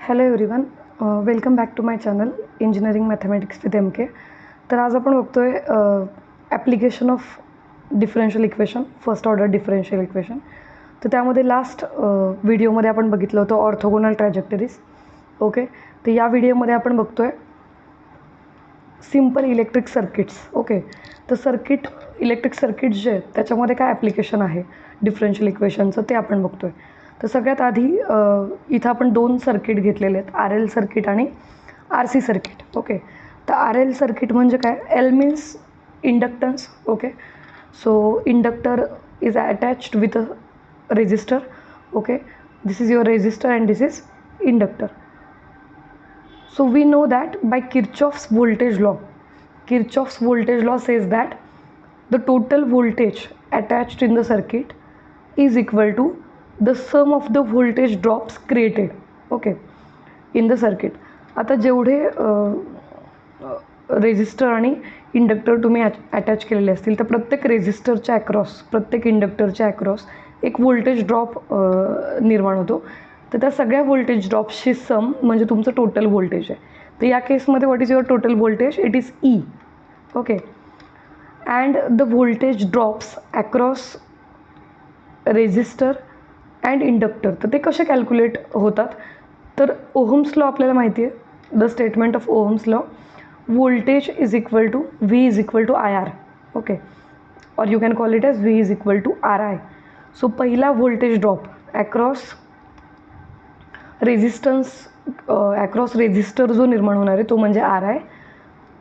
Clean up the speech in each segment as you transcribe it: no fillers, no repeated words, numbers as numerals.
Hello everyone, welcome back to my channel engineering mathematics with M K. तर आज आपण बघतोय application of differential equation, first order differential equation. तर त्यामध्ये last व्हिडिओमध्ये आपण बघितलं होतं ऑर्थोगोनल ट्रॅजेक्टरीज. ओके, तर या व्हिडिओमध्ये आपण बघतोय सिम्पल इलेक्ट्रिक सर्किट्स. ओके, तर इलेक्ट्रिक सर्किट्स जे आहेत त्याच्यामध्ये काय ॲप्लिकेशन आहे डिफरन्शियल इक्वेशनचं ते आपण बघतोय. तर सगळ्यात आधी इथं आपण दोन सर्किट घेतलेले आहेत, आर एल सर्किट आणि आर सी सर्किट. ओके, तर आर एल सर्किट म्हणजे काय? L means inductance. Okay, so inductor is attached with a resistor. Okay, this is your resistor and this is inductor. So we know that by Kirchhoff's voltage law says that the total voltage attached in the circuit is equal to the sum of the voltage drops created, okay, in the circuit. आता जेवढे resistor आणि inductor तुम्ही attach केलेले असतील तर प्रत्येक रेजिस्टरच्या across, प्रत्येक इंडक्टरच्या अक्रॉस एक व्होल्टेज ड्रॉप निर्माण होतो. तर त्या सगळ्या व्होल्टेज ड्रॉप्सची सम म्हणजे तुमचं टोटल व्होल्टेज आहे. तर या केसमध्ये what is your total voltage? It is E. Okay, and the voltage drops across resistor and inductor. तर ते कसे कॅल्क्युलेट होतात? तर ओहम्स लॉ आपल्याला माहिती आहे, the statement of Ohm's law, voltage is equal to V is equal to IR. okay, or you can call it as V is equal to RI. so पहिला voltage drop across resistance across resistor जो निर्माण होणार आहे तो म्हणजे RI,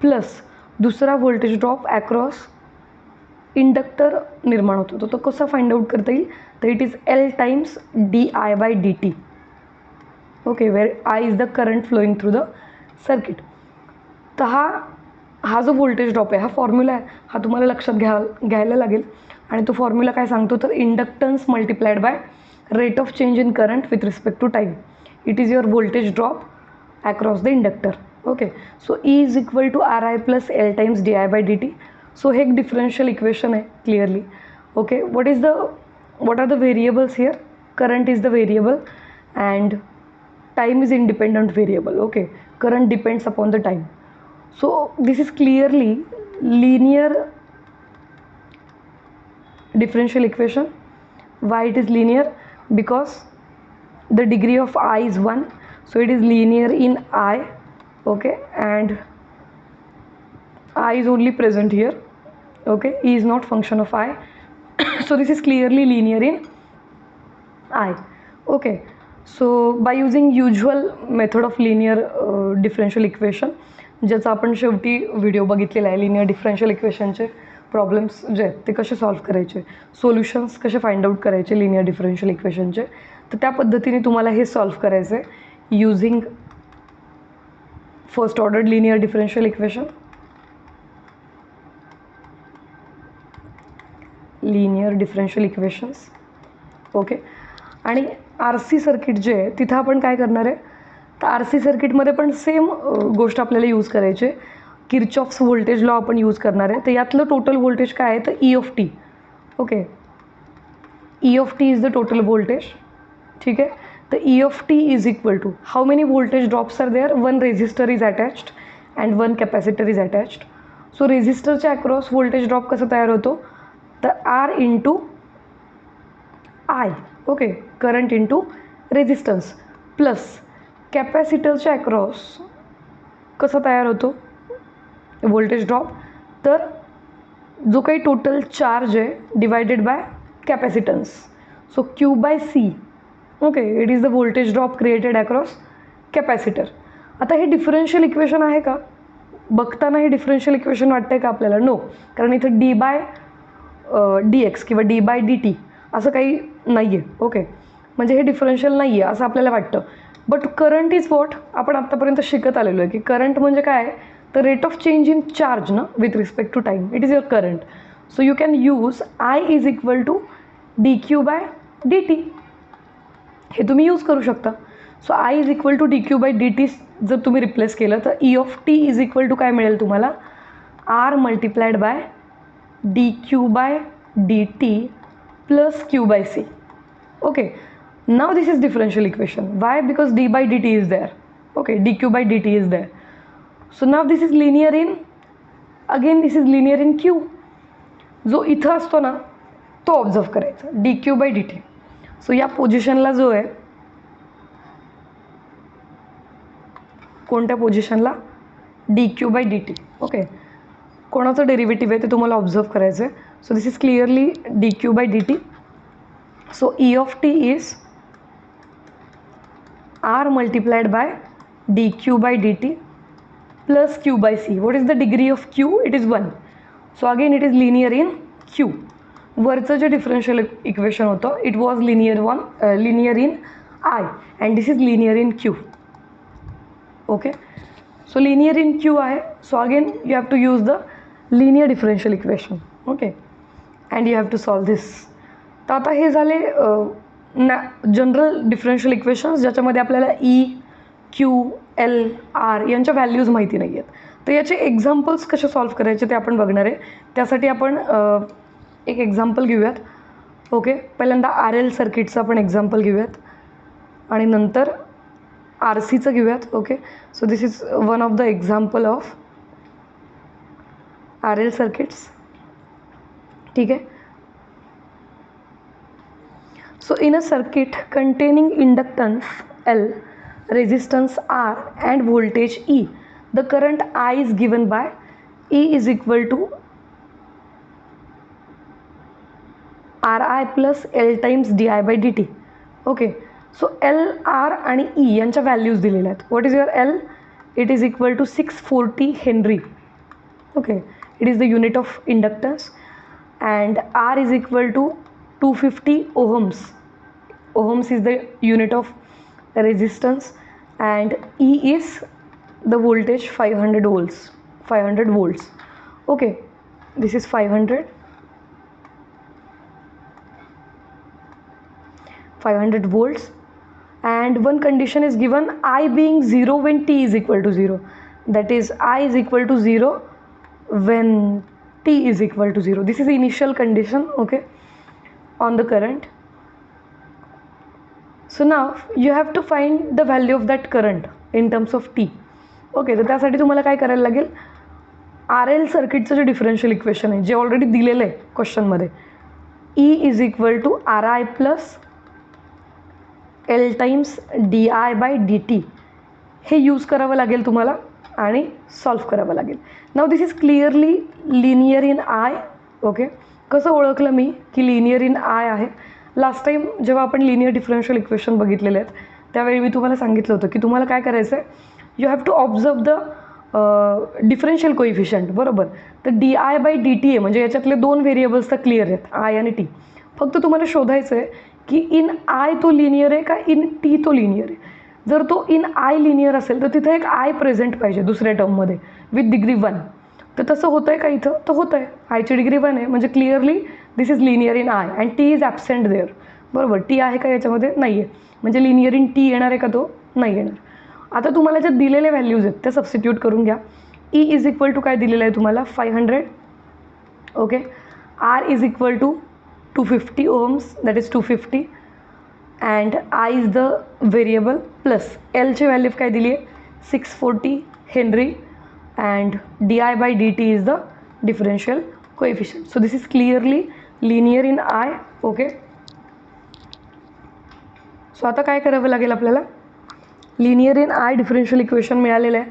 plus दुसरा voltage drop across inductor निर्माण होतो. तो कसा फाइंड आउट करता येईल? तर it is L times DI by dt. Okay, where I is the current flowing through the circuit. तर हा जो व्होल्टेज ड्रॉप आहे, हा फॉर्म्युला आहे, हा तुम्हाला लक्षात घ्यायला लागेल. आणि तो फॉर्म्युला काय सांगतो? तर inductance multiplied by rate of change in current with respect to time. It is your voltage drop across the inductor. Okay, so E is equal to R I plus L times d I by d t. So हे एक differential equation आहे clearly. Okay, what are the variables here? Current is the variable and time is independent variable. Okay, current depends upon the time. So this is clearly linear differential equation. Why it is linear? Because the degree of I is 1, so it is linear in I. Okay, and I is only present here. Okay, E is not function of I. So this is clearly linear in I. Okay, so by using usual method of linear differential equation, ज्याचा आपण शेवटी video बघितलेला आहे, linear differential इक्वेशनचे problems जे आहेत ते कसे सॉल्व्ह करायचे, सोल्युशन्स कसे फाइंड आउट करायचे लिनियर डिफरन्शियल इक्वेशनचे, तर त्या पद्धतीने तुम्हाला हे सॉल्व्ह करायचं आहे using first order linear differential equation. Linear differential equations. Okay, आणि आर सी सर्किट जे आहे तिथं आपण काय करणार आहे? तर आर सी सर्किटमध्ये पण सेम गोष्ट आपल्याला यूज करायची आहे. किर्चॉफ्स व्होल्टेज लॉ आपण यूज करणार आहे. तर यातलं टोटल व्होल्टेज काय आहे? तर E of t. Okay, E of t is the total voltage. ठीक आहे, तर E of t is equal to how many voltage drops are there? One resistor is attached and one capacitor is attached. So रेजिस्टरच्या across voltage drop कसा तयार होतो? तर R into I. Okay, current into resistance, plus कॅपॅसिटरच्या across कसा तयार होतो voltage drop? तर जो काही टोटल चार्ज आहे divided by capacitance, so Q by C. Okay, it is the voltage drop created across capacitor. आता हे डिफरन्शियल इक्वेशन आहे का? बघताना हे डिफरन्शियल इक्वेशन वाटतंय का आपल्याला? नो, कारण इथं डी बाय डी एक्स किंवा डी बाय डी टी असं काही नाही आहे. ओके, म्हणजे हे डिफरन्शियल नाही आहे असं आपल्याला वाटतं. But current is what? आपण आत्तापर्यंत शिकत आलेलो आहे की करंट म्हणजे काय? तर rate of change in charge ना with respect to time. It is your current. So you can use I is equal to d Q by d t. हे तुम्ही यूज करू शकता. So I is equal to d Q by d t जर तुम्ही replace केलं तर E of t is equal to काय मिळेल तुम्हाला? R multiplied by d Q by d t plus Q by C. Okay, Now this is differential equation. Why? Because d by dt is there. Okay, dq by dt is there. So now this is linear in, again this is linear in q. जो इथं असतो ना तो observe करायचा, d Q by d t. So या पोझिशनला जो आहे, कोणत्या पोझिशनला, d Q by d t. Okay, कोणाचं डेरिव्हेटिव्ह आहे ते तुम्हाला ऑब्झर्व करायचं आहे. So this is clearly d Q by d t. So E of t is R multiplied by d Q by d t plus Q by C. What is the degree of Q? It is 1. So again it is linear in q. वरचं जे differential equation होतं it was linear in I and this is linear in q. Okay, so linear in q आहे. So again you have to use the linear differential equation. Okay, and you have to solve this. तर आता हे झाले general differential equations ज्याच्यामध्ये आपल्याला E, q, L, R यांच्या values माहिती नाही आहेत. तर याचे एक्झाम्पल्स कसे सॉल्व्ह करायचे ते आपण बघणार आहे. त्यासाठी आपण एक एक्झाम्पल घेऊयात. ओके, पहिल्यांदा आर एल सर्किटचं आपण एक्झाम्पल घेऊयात आणि नंतर आर सीचं घेऊयात. Okay, so this is one of the example of R L circuits. ठीक आहे. So in a circuit containing inductance L, resistance R and voltage E, the current I is given by E is equal to Ri plus L times di by dt. Okay, so L, R आणि E यांच्या values दिलेल्या आहेत. What is your L? It is equal to 640 Henry. Okay, it is the unit of inductance, and R is equal to 250 ohms. Ohms is the unit of resistance, and E is the voltage 500 volts. 500 volts. Okay, this is 500 volts, and one condition is given, I being 0 when t is equal to 0. That is, I is equal to 0 when t is equal to 0. This is the initial condition. Okay, on the current. So now you have to find the value of that current in terms of t. Okay, तर त्यासाठी तुम्हाला काय करायला लागेल, R L सर्किटचं जे differential equation आहे जे already दिलेलं आहे क्वेश्चनमध्ये, E is equal to R I plus L times d I by d t, हे यूज करावं लागेल तुम्हाला आणि सॉल्व्ह करावं लागेल. Now this is clearly linear in I. Okay, कसं ओळखलं मी की लिनियर इन आय आहे? लास्ट टाईम जेव्हा आपण लिनियर डिफरन्शियल इक्वेशन बघितलेले आहेत त्यावेळी मी तुम्हाला सांगितलं होतं की तुम्हाला काय करायचं आहे, you have to observe the differential coefficient. बरोबर, तर d I by d t आहे म्हणजे याच्यातले दोन व्हेरिएबल्स तर क्लिअर आहेत, आय आणि टी. फक्त तुम्हाला शोधायचं आहे की इन आय तो लिनियर आहे का इन टी तो लिनियर आहे. जर तो इन आय लिनियर असेल तर तिथं एक आय प्रेझेंट पाहिजे दुसऱ्या टर्ममध्ये विथ डिग्री 1. तर तसं होतं आहे का इथं? तर होतं आहे, आयची डिग्री 1 आहे म्हणजे clearly this is linear in I and t is absent there. बरोबर, टी आहे का याच्यामध्ये? नाही आहे, म्हणजे लिनियर इन टी येणार आहे का? तो नाही येणार. आता तुम्हाला ज्या दिलेल्या व्हॅल्यूज आहेत त्या सबस्टिट्यूट करून घ्या. ई इज इक्वल टू काय दिलेलं आहे तुम्हाला? 500. Okay, R is equal to 250 ohms, that is 250, and I is the variable plus एलची व्हॅल्यू काय दिली आहे? 640 henry, and di by dt is the differential coefficient. So this is clearly linear in I. Okay, so आता काय करावं लागेल आपल्याला? Linear in I differential equation मिळालेलं आहे.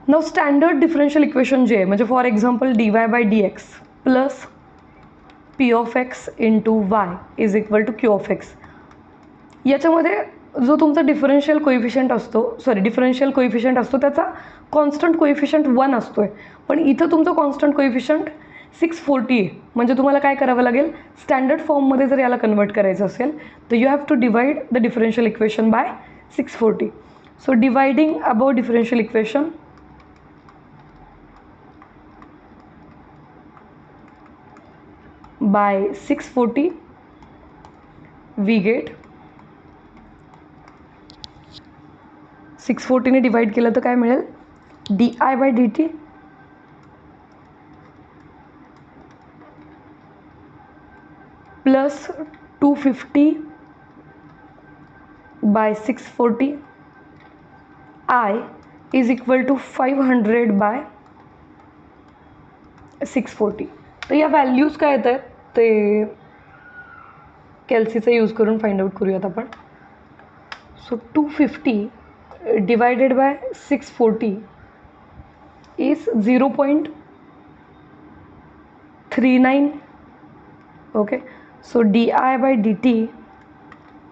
नाव स्टँडर्ड डिफरन्शियल इक्वेशन जे आहे म्हणजे for example D Y by D x plus P of x into Y is equal to Q of X, याच्यामध्ये जो तुमचा डिफरन्शियल कोइफिशियंट असतो त्याचा कॉन्स्टंट कोइफिशियंट 1 असतो आहे. पण इथं तुमचं कॉन्स्टंट कोइफिशियंट 640 आहे म्हणजे तुम्हाला काय करावं लागेल, स्टँडर्ड फॉर्ममध्ये जर याला कन्वर्ट करायचं असेल तर you have to divide the differential equation by 640. So dividing above differential equation by 640 we get 640ने डिवाइड केलं तर काय मिळेल? D I by d t plus 250 by 640 I is equal to 500 by 640. तर या व्हॅल्यूज काय येत आहेत ते कॅल्सीचा यूज करून फाइंड आउट करूयात आपण. So 250 divided by 640 is 0.39. Okay, so d I by d t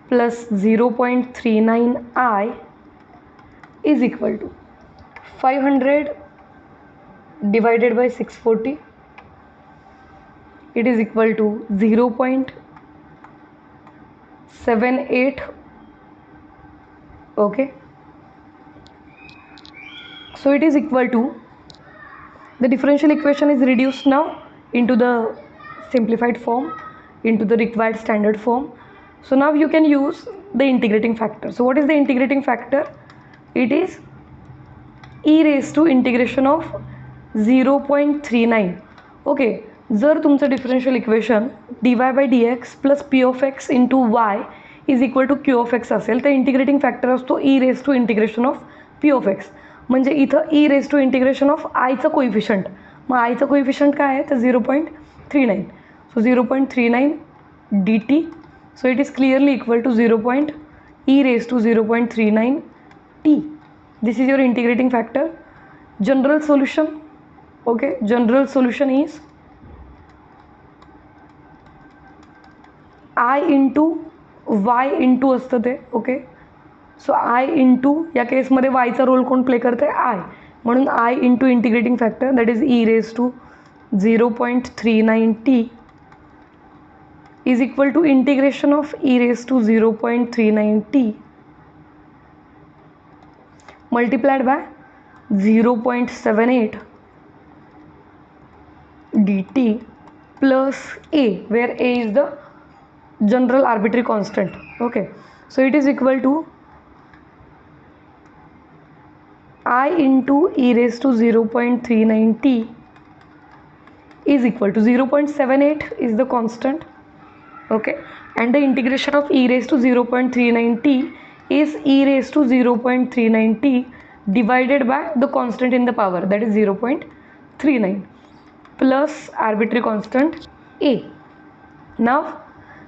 plus 0.39 I is equal to 500 divided by 640. It is equal to 0.78. Okay, so it is equal to, the differential equation is reduced now into the simplified form, into the required standard form. So now you can use the integrating factor. So what is the integrating factor? It is e raised to integration of 0.39. Okay, जर तुमचं differential equation dy by D x plus P of x into Y is equal to Q of x असेल तर integrating factor असतो e raise to integration of p of x. म्हणजे इथं e raise to integration of आयचं coefficient, मग आयचं coefficient काय आहे तर 0.39. So 0.39 d t, so it is clearly equal to 0.e raise to 0.39 t. This is your integrating factor. General solution, okay, general solution is I into y into असतं ते. Okay, so I into या केसमध्ये y चा role कोण play करते I, म्हणून I into integrating factor that is e raise to 0.39 t is equal to integration of e raise to 0.39 t multiplied by 0.78 dt plus a, where a is the general arbitrary constant. Okay, so it is equal to I into e raised to 0.39 t is equal to 0.78 is the constant. Okay, and the integration of e raised to 0.39 t is e raised to 0.39 t divided by the constant in the power, that is 0.39 plus arbitrary constant a. Now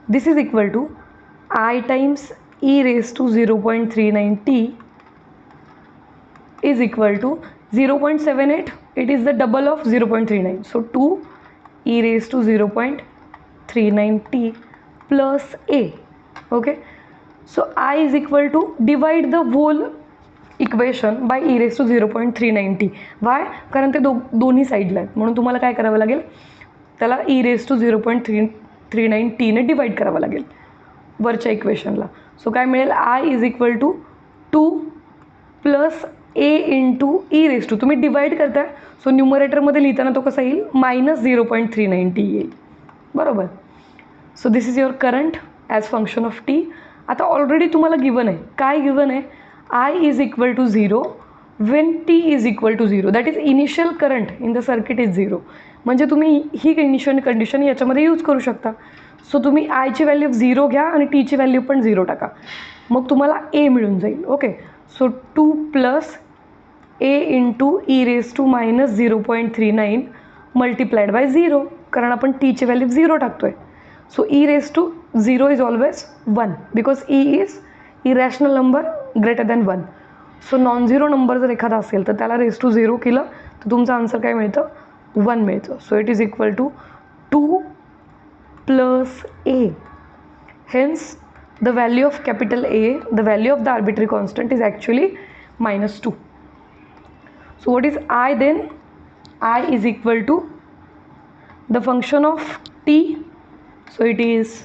this is equal to I times e raised to 0.39 t is equal to 0.78, it is the double of 0.39, so 2 e raised to 0.39 t plus a. Okay, so I is equal to divide the whole equation by e raised to 0.39 t. Y, कारण ते दोन्ही साईडला आहेत म्हणून तुम्हाला काय करावं लागेल, त्याला e raised to 0.39 t ने डिवाइड करावं लागेल वरच्या इक्वेशनला. सो काय मिळेल, I is equal to 2 plus a into E raise to, तुम्ही डिवाइड करताय सो न्यूमरेटरमध्ये लिहिताना तो कसा येईल मायनस 0.39 t येईल. बरोबर, so this is your current as function of T. आता ऑलरेडी तुम्हाला गिवन आहे, काय गिवन आहे, I is equal to 0 when t is equal to 0, that is initial current in the circuit is 0. म्हणजे तुम्ही ही initial condition याच्यामध्ये use करू शकता. सो तुम्ही आयची व्हॅल्यू 0 घ्या आणि टीची व्हॅल्यू पण 0 टाका, मग तुम्हाला ए मिळून जाईल. Okay, so 2 plus A into E raise to minus 0.39 multiplied by 0, कारण आपण टीची व्हॅल्यू 0 टाकतो आहे. So E raise to 0 is always 1 because E is irrational number greater than 1. So non zero number जर एखादा असेल तर त्याला रेज टू 0 केलं तर तुमचं आन्सर काय मिळतं, 1 मिळतं. So it is equal to 2 plus A. Hence the value of capital A, the value of the arbitrary constant is actually -2. So what is I then, I is equal to the function of T. So it is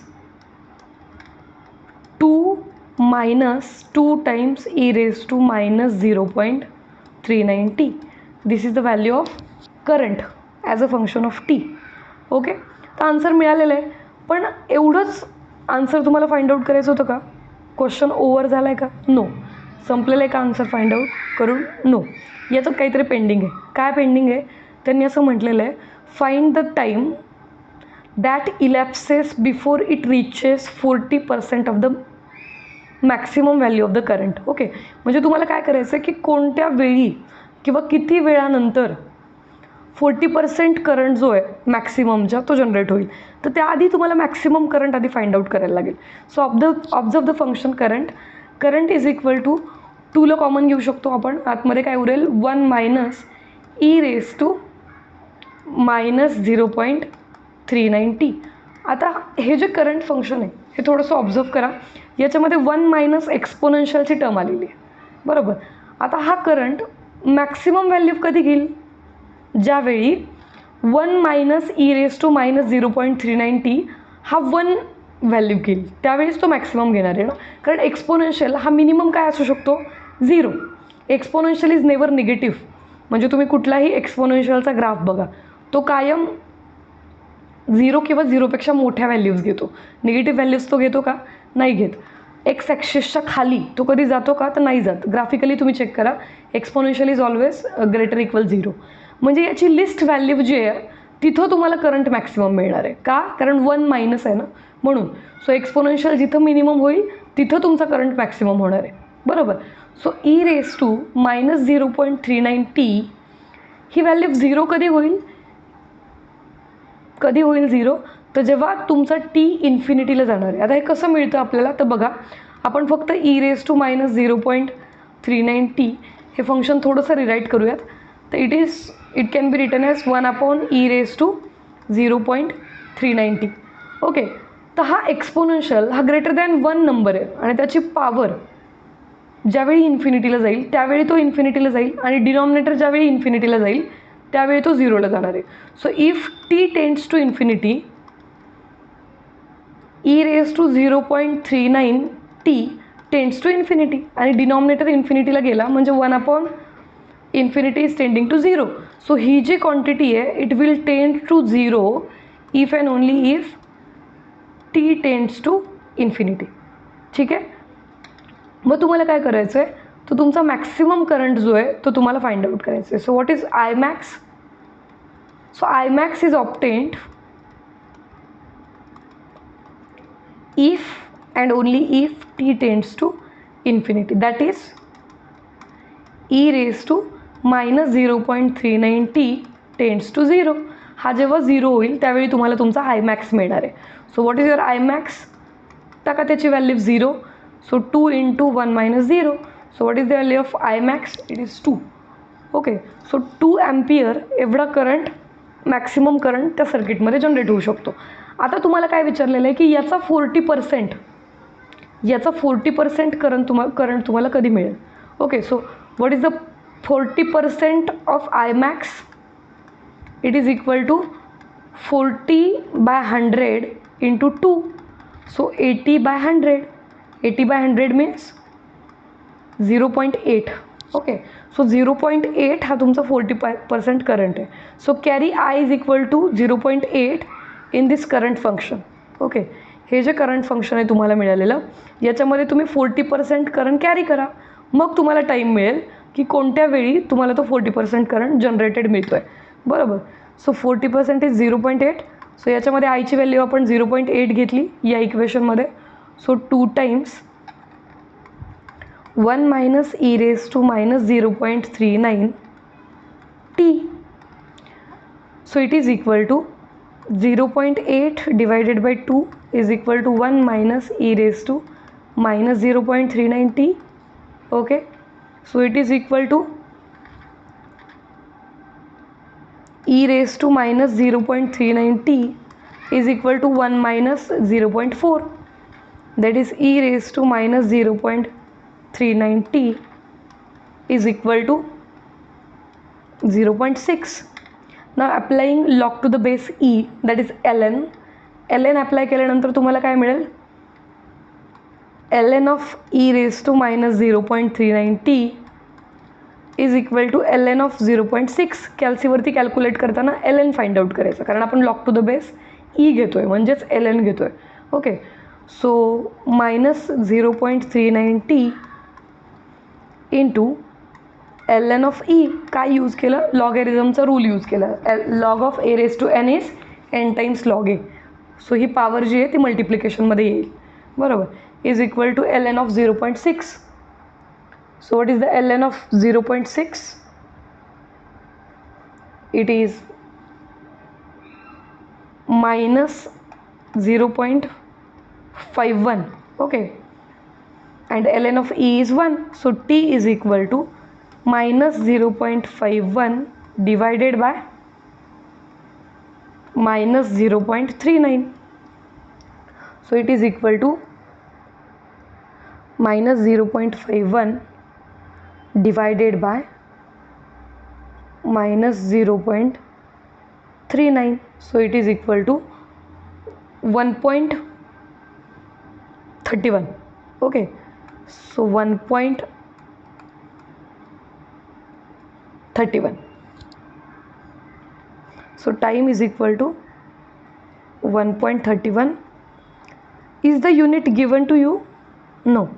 2 minus 2 times e raised to minus 0.39 t. This is the value of current as a function of t. Okay, तर answer मिळालेलं आहे. पण एवढंच answer तुम्हाला find out करायचं होतं का, question over झाला आहे का, नो. संपलेलं आहे का आन्सर फाइंड आउट करून, नो. याचं काहीतरी पेंडिंग आहे. काय पेंडिंग आहे, त्यांनी असं म्हटलेलं आहे, find the time that elapses before it reaches 40% of the maximum value of the current. Okay, म्हणजे तुम्हाला काय करायचं आहे की कोणत्या वेळी किंवा किती वेळानंतर 40% करंट जो आहे मॅक्सिममच्या तो जनरेट होईल. तर त्याआधी तुम्हाला मॅक्सिमम करंट आधी फाइंड आउट करायला लागेल. So observe the function current is equal to 2ला कॉमन घेऊ शकतो आपण. आतमध्ये काय उरेल 1 मायनस e⁻−0.39t. आता हे जे करंट फंक्शन आहे हे थोडंसं ऑब्झर्व करा. याच्यामध्ये 1 मायनस एक्सपोनेन्शियलची टर्म आलेली आहे, बरोबर. आता हा करंट मॅक्सिमम व्हॅल्यू कधी घेईल? ज्यावेळी 1 मायनस e⁻0.39t हा 1 व्हॅल्यू घेईल, त्यावेळीच तो मॅक्सिमम घेणार आहे ना. कारण एक्सपोनेन्शियल हा मिनिमम काय असू शकतो? 0. Exponential is never negative. म्हणजे तुम्ही कुठलाही एक्सपोनेन्शियलचा ग्राफ बघा, तो कायम 0 किंवा 0पेक्षा मोठ्या व्हॅल्यूज घेतो. निगेटिव्ह व्हॅल्यूज तो घेतो का? नाही घेत. एक्स ॲक्सिसच्या खाली तो कधी जातो का? तर नाही जात. ग्राफिकली तुम्ही चेक करा, exponential is always greater equal 0. म्हणजे याची लिस्ट व्हॅल्यू जी आहे तिथं तुम्हाला करंट मॅक्सिमम मिळणार आहे. का? कारण 1 मायनस आहे ना, म्हणून. सो एक्सपोनेन्शियल जिथं मिनिमम होईल तिथं तुमचा करंट मॅक्सिमम होणार आहे, बरोबर. सो e⁻−0.39t ही व्हॅल्यू 0 कधी होईल? कधी होईल 0? तर जेव्हा तुमचा t इन्फिनिटीला जाणार आहे. आता हे कसं मिळतं आपल्याला? तर बघा, आपण फक्त e⁻−0.39t हे फंक्शन थोडंसं रिराईट करूयात. तर it can be written as 1/e⁻0.39t. Okay, तर हा एक्सपोनेन्शियल हा ग्रेटर दॅन 1 नंबर आहे आणि त्याची पॉवर ज्यावेळी इन्फिनिटीला जाईल त्यावेळी तो इन्फिनिटीला जाईल आणि डिनॉमिनेटर ज्यावेळी इन्फिनिटीला जाईल त्यावेळी तो 0ला जाणार आहे. So if t tends to infinity, e⁻0.39t tends to infinity आणि डिनॉमिनेटर इन्फिनिटीला गेला म्हणजे 1/∞ इज टेंडिंग टू 0. सो ही जी क्वांटिटी आहे it will tend to 0 if and only if t tends to infinity. ठीक आहे. मग तुम्हाला काय करायचं आहे? तर तुमचा मॅक्सिमम करंट जो आहे तो तुम्हाला फाइंड आउट करायचा आहे. So what is Imax? So Imax is obtained if and only if t tends to infinity, that is e⁻−0.39t tends to 0. हा जेव्हा 0 होईल त्यावेळी तुम्हाला तुमचा Imax मिळणार आहे. So what is your Imax? टाका त्याची value 0. So 2 × 1 - 0. So what is the value of Imax? It is 2. Okay, so 2 ampere एवढा करंट, मॅक्सिमम करंट त्या सर्किटमध्ये जनरेट होऊ शकतो. आता तुम्हाला काय विचारलेलं आहे की याचा 40% करंट तुम्हाला कधी मिळेल? Okay, so what is the 40% of Imax? It is equal to 40/100 × 2. So 80/100. 80/100 means 0.8. Okay, so 0.8 हा तुमचा 40% करंट आहे. So carry I is equal to 0.8 in this current function. Okay, हे जे करंट फंक्शन आहे तुम्हाला मिळालेलं याच्यामध्ये तुम्ही 40% करंट कॅरी करा. मग तुम्हाला टाईम मिळेल की कोणत्या वेळी तुम्हाला तो 40% करंट जनरेटेड मिळतो आहे, बरोबर. So 40% is 0.8. सो याच्यामध्ये आयची व्हॅल्यू आपण 0.8 घेतली या इक्वेशनमध्ये. So 2 times 1 - e⁻0.39t. So it is equal to 0.8 divided by 2 is equal to 1 - e⁻0.39t. Okay, so it is equal to e⁻0.39t is equal to 1 - 0.4. That is e⁻0.39t is equal to 0.6. Now applying log to the base e, that is ln apply केल्यानंतर तुम्हाला काय मिळेल? ln of e⁻0.39t is equal to ln of 0.6. कॅल्सीवरती calculate करताना ln find out करायचं कारण आपण log to the base e घेतो आहे म्हणजेच ln घेतो आहे. Okay, so -0.39t into ln of e. काय यूज केलं? लॉगॅरिझमचा रूल यूज केला. Log of a⁻n is n times log a. So ही पॉवर जी आहे ती मल्टिप्लिकेशनमध्ये येईल, बरोबर. is equal to ln of 0.6. So what is the ln of 0.6? It is minus 0.51. okay, and ln of e is 1, so t is equal to minus 0.51 divided by minus 0.39. so it is equal to minus 0.51 divided by minus 0.39. so it is equal to 1.31. okay, so 1.31. so time is equal to 1.31. is the unit given to you? No,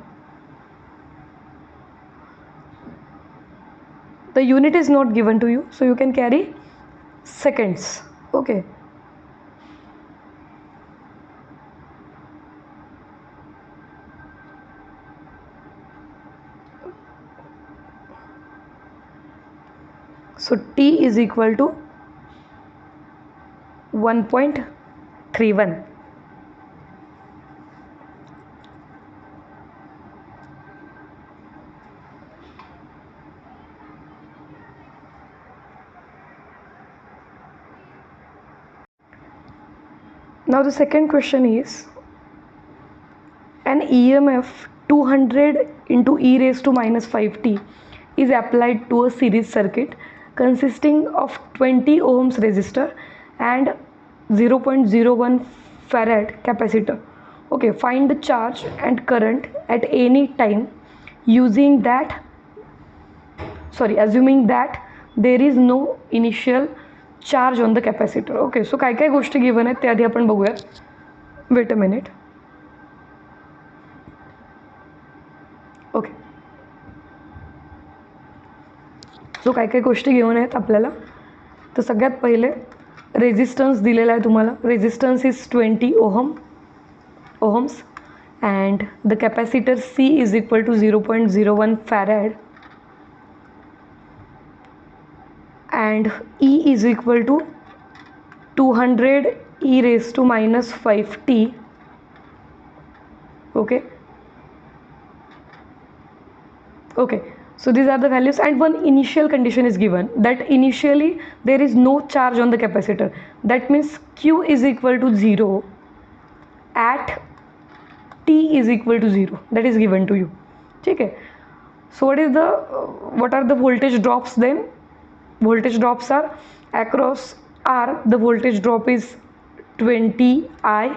the unit is not given to you, so you can carry seconds. okay, so t is equal to 1.31. Now the second question is, an EMF 200 into e raised to minus 5t is applied to a series circuit consisting of 20 ohms resistor and 0.01 farad capacitor. okay, find the charge and current at any time assuming that there is no initial charge on the capacitor. okay, so काय काय गोष्टी given आहेत ते आधी आपण बघूयात. Weight a minute. Okay, so काय काय गोष्टी घेऊन आहेत आपल्याला. तर सगळ्यात पहिले रेजिस्टन्स दिलेला आहे तुम्हाला. Resistance is 20 ohms and the capacitor C is equal to 0.01 farad and E is equal to 200 e raised to minus 5t. okay, so these are the values and one initial condition is given that initially there is no charge on the capacitor. That means Q is equal to 0 at t is equal to 0. that is given to you. ठीक है. So what are the voltage drops then? Voltage drops are across R, the voltage drop is 20I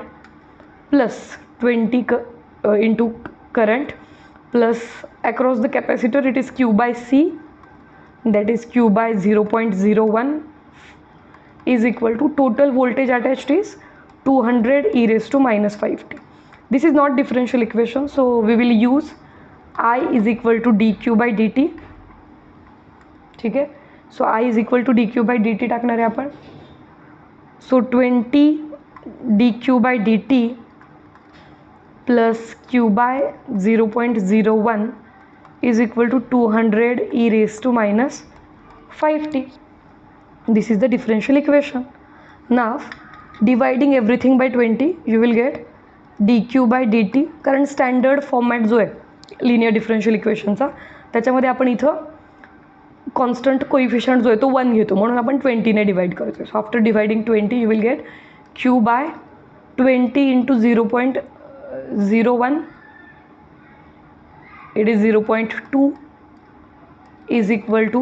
plus 20 into current, plus across the capacitor it is Q by C, that is Q by 0.01 is equal to total voltage attached is 200 e raised to minus 5t. This is not differential equation, so we will use I is equal to dq by dt. ठीक है. So I is equal to dq by dt टाकणार आहे आपण. So 20 dq by dt plus q by 0.01 is equal to 200 e raised to minus 5t. This is the differential equation. Now dividing everything by 20 you will get dq by dt. कारण standard format जो आहे linear differential इक्वेशनचा त्याच्यामध्ये आपण इथं constant coefficient जो आहे तो 1 घेतो, म्हणून आपण 20 ने डिवाइड करतो. So after dividing 20 you will get q by 20 into 0.01 it is 0.2 is equal to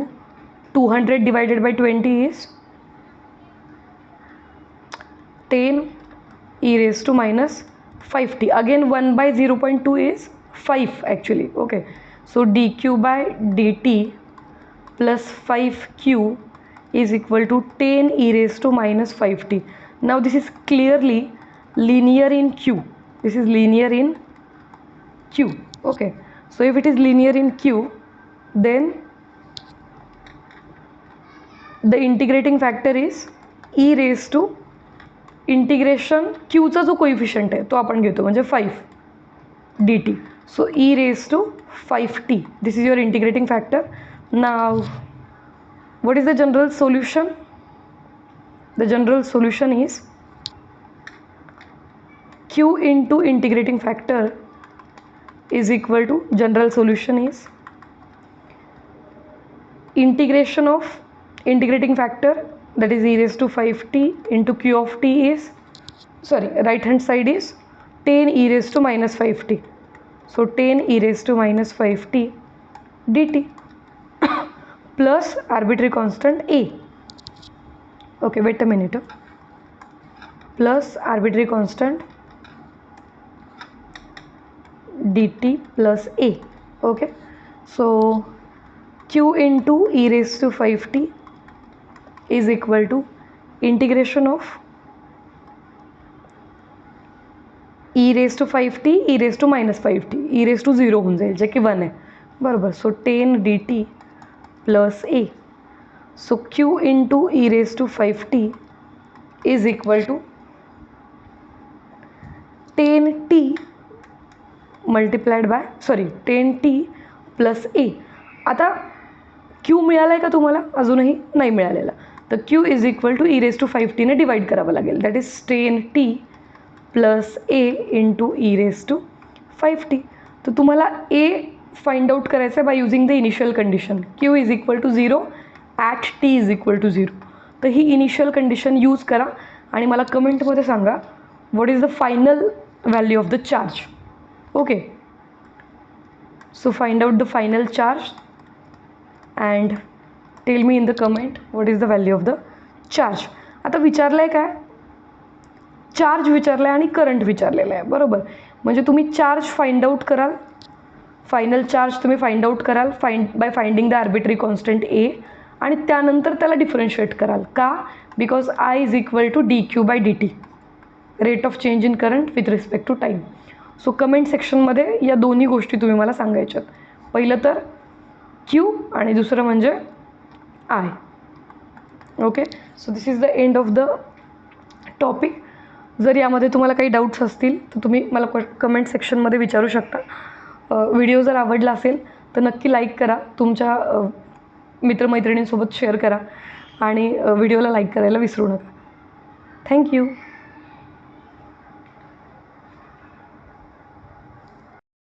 200 divided by 20 is 10 e raised to minus 5t. again 1 by 0.2 is 5 actually. okay, so dq by dt plus 5q is equal to 10 e raised to minus 5t. now this is clearly linear in q. this is linear in q. okay, so if it is linear in q then the integrating factor is e raised to integration क्यूचा जो coefficient आहे तो आपण घेतो म्हणजे 5. dt. So e raised to 5t. This is your integrating factor. Now, what is the general solution? The general solution is q into integrating factor is equal to, general solution is integration of integrating factor, that is e raised to 5t into q of t is, sorry, right hand side is 10 e raised to minus 5t. So 10 e raised to minus 5t dt plus arbitrary constant a. Okay, wait a minute. Plus arbitrary constant dt plus a. Okay, so q into e raised to 5t is equal to integration of e raised to 5t e raised to minus 5t, e raised to 0 होऊन जाईल, जे की 1 आहे बरोबर. So 10 dt plus a. So q into e raised to 5t is equal to 10t multiplied by, sorry 10t plus a. आता q मिळाला आहे का तुम्हाला? अजूनही नाही मिळालेला. तर q is equal to e raised to 5t ने डिवाइड करावं लागेल. That is 10t plus a into E raise to 5t. तर तुम्हाला a फाइंड आउट करायचं आहे by using the initial condition q is equal to 0 at t is equal to 0. तर ही initial condition use करा आणि मला कमेंटमध्ये सांगा what is the final value of the charge. Okay, so find out the final charge and tell me in the comment what is the value of the charge. आता विचारलं आहे काय? Charge विचारलं आहे आणि करंट विचारलेलं आहे बरोबर. म्हणजे तुम्ही चार्ज फाइंड आउट कराल, फायनल चार्ज तुम्ही फाइंड आउट कराल by finding the arbitrary constant A आणि त्यानंतर त्याला डिफरन्शिएट कराल. का? Because I is equal to d Q by d t, rate of change in current with respect to time. So comment सेक्शनमध्ये या दोन्ही गोष्टी तुम्ही मला सांगायच्यात. पहिलं तर क्यू आणि दुसरं म्हणजे I. Okay, so this is the end of the topic. जर यामध्ये तुम्हाला काही डाऊट्स असतील तर तुम्ही मला कमेंट सेक्शनमध्ये विचारू शकता. व्हिडिओ जर आवडला असेल तर नक्की लाईक करा, तुमच्या मित्रमैत्रिणींसोबत शेअर करा आणि व्हिडिओला लाईक करायला विसरू नका. थँक्यू.